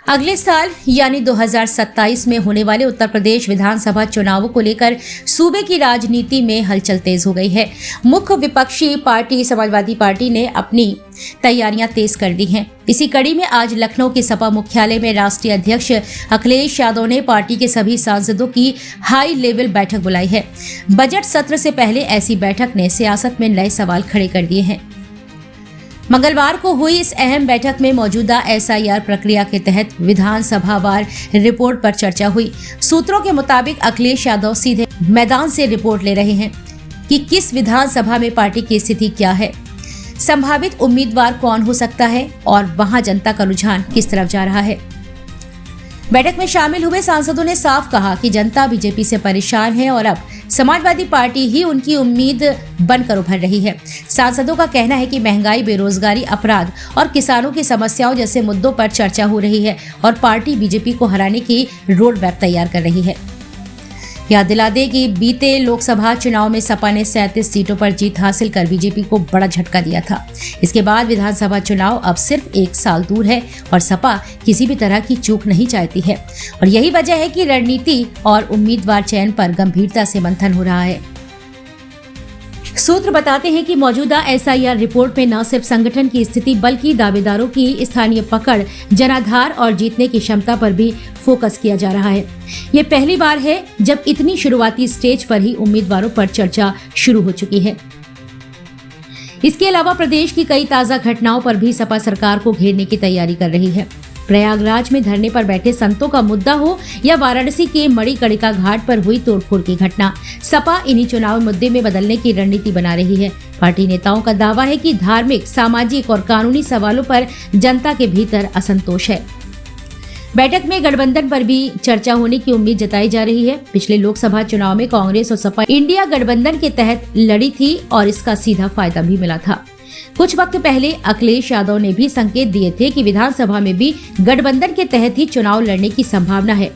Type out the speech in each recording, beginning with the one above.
अगले साल यानी 2027 में होने वाले उत्तर प्रदेश विधानसभा चुनावों को लेकर सूबे की राजनीति में हलचल तेज हो गई है। मुख्य विपक्षी पार्टी समाजवादी पार्टी ने अपनी तैयारियां तेज कर दी हैं। इसी कड़ी में आज लखनऊ के सपा मुख्यालय में राष्ट्रीय अध्यक्ष अखिलेश यादव ने पार्टी के सभी सांसदों की हाई लेवल बैठक बुलाई है। बजट सत्र से पहले ऐसी बैठक ने सियासत में नए सवाल खड़े कर दिए हैं। मंगलवार को हुई इस अहम बैठक में मौजूदा एसआईआर प्रक्रिया के तहत विधानसभावार रिपोर्ट पर चर्चा हुई। सूत्रों के मुताबिक अखिलेश यादव सीधे मैदान से रिपोर्ट ले रहे हैं कि किस विधानसभा में पार्टी की स्थिति क्या है, संभावित उम्मीदवार कौन हो सकता है और वहां जनता का रुझान किस तरफ जा रहा है। बैठक में शामिल हुए सांसदों ने साफ कहा कि जनता बीजेपी से परेशान है और अब समाजवादी पार्टी ही उनकी उम्मीद बनकर उभर रही है। सांसदों का कहना है कि महंगाई, बेरोजगारी, अपराध और किसानों की समस्याओं जैसे मुद्दों पर चर्चा हो रही है और पार्टी बीजेपी को हराने की रोड मैप तैयार कर रही है। याद दिला दें कि बीते लोकसभा चुनाव में सपा ने 37 सीटों पर जीत हासिल कर बीजेपी को बड़ा झटका दिया था। इसके बाद विधानसभा चुनाव अब सिर्फ 1 साल दूर है और सपा किसी भी तरह की चूक नहीं चाहती है और यही वजह है कि रणनीति और उम्मीदवार चयन पर गंभीरता से मंथन हो रहा है। सूत्र बताते हैं कि मौजूदा एसआईआर रिपोर्ट में न सिर्फ संगठन की स्थिति बल्कि दावेदारों की स्थानीय पकड़, जनाधार और जीतने की क्षमता पर भी फोकस किया जा रहा है। ये पहली बार है जब इतनी शुरुआती स्टेज पर ही उम्मीदवारों पर चर्चा शुरू हो चुकी है। इसके अलावा प्रदेश की कई ताजा घटनाओं पर भी सपा सरकार को घेरने की तैयारी कर रही है। प्रयागराज में धरने पर बैठे संतों का मुद्दा हो या वाराणसी के मणिकर्णिका घाट पर हुई तोड़फोड़ की घटना, सपा इन्हीं चुनाव मुद्दे में बदलने की रणनीति बना रही है। पार्टी नेताओं का दावा है कि धार्मिक, सामाजिक और कानूनी सवालों पर जनता के भीतर असंतोष है। बैठक में गठबंधन पर भी चर्चा होने की उम्मीद जताई जा रही है। पिछले लोकसभा चुनाव में कांग्रेस और सपा इंडिया गठबंधन के तहत लड़ी थी और इसका सीधा फायदा भी मिला था। कुछ वक्त पहले अखिलेश यादव ने भी संकेत दिए थे कि विधानसभा में भी गठबंधन के तहत ही चुनाव लड़ने की संभावना है।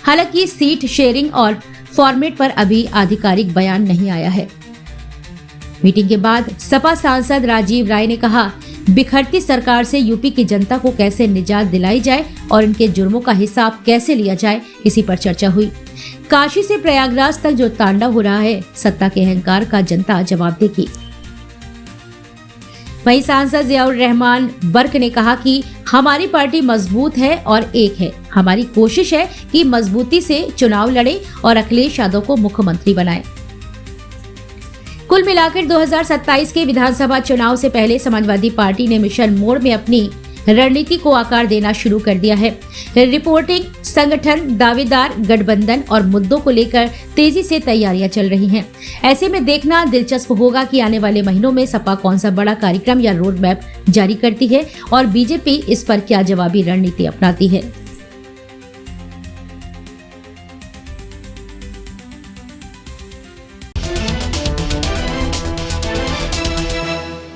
हालांकि सीट शेयरिंग और फॉर्मेट पर अभी आधिकारिक बयान नहीं आया है। मीटिंग के बाद सपा सांसद राजीव राय ने कहा, बिखरती सरकार से यूपी की जनता को कैसे निजात दिलाई जाए और इनके जुर्मों का हिसाब कैसे लिया जाए, इसी पर चर्चा हुई। काशी से प्रयागराज तक जो तांडव हो रहा है, सत्ता के अहंकार का जनता जवाब देगी। वहीं सांसद जियाउर रहमान बर्क ने कहा कि हमारी पार्टी मजबूत है और एक है। हमारी कोशिश है कि मजबूती से चुनाव लड़े और अखिलेश यादव को मुख्यमंत्री बनाए। कुल मिलाकर 2027 के विधानसभा चुनाव से पहले समाजवादी पार्टी ने मिशन मोड में अपनी रणनीति को आकार देना शुरू कर दिया है। रिपोर्टिंग, संगठन, दावेदार, गठबंधन और मुद्दों को लेकर तेजी से तैयारियां चल रही हैं। ऐसे में देखना दिलचस्प होगा कि आने वाले महीनों में सपा कौन सा बड़ा कार्यक्रम या रोड मैप जारी करती है और बीजेपी इस पर क्या जवाबी रणनीति अपनाती है।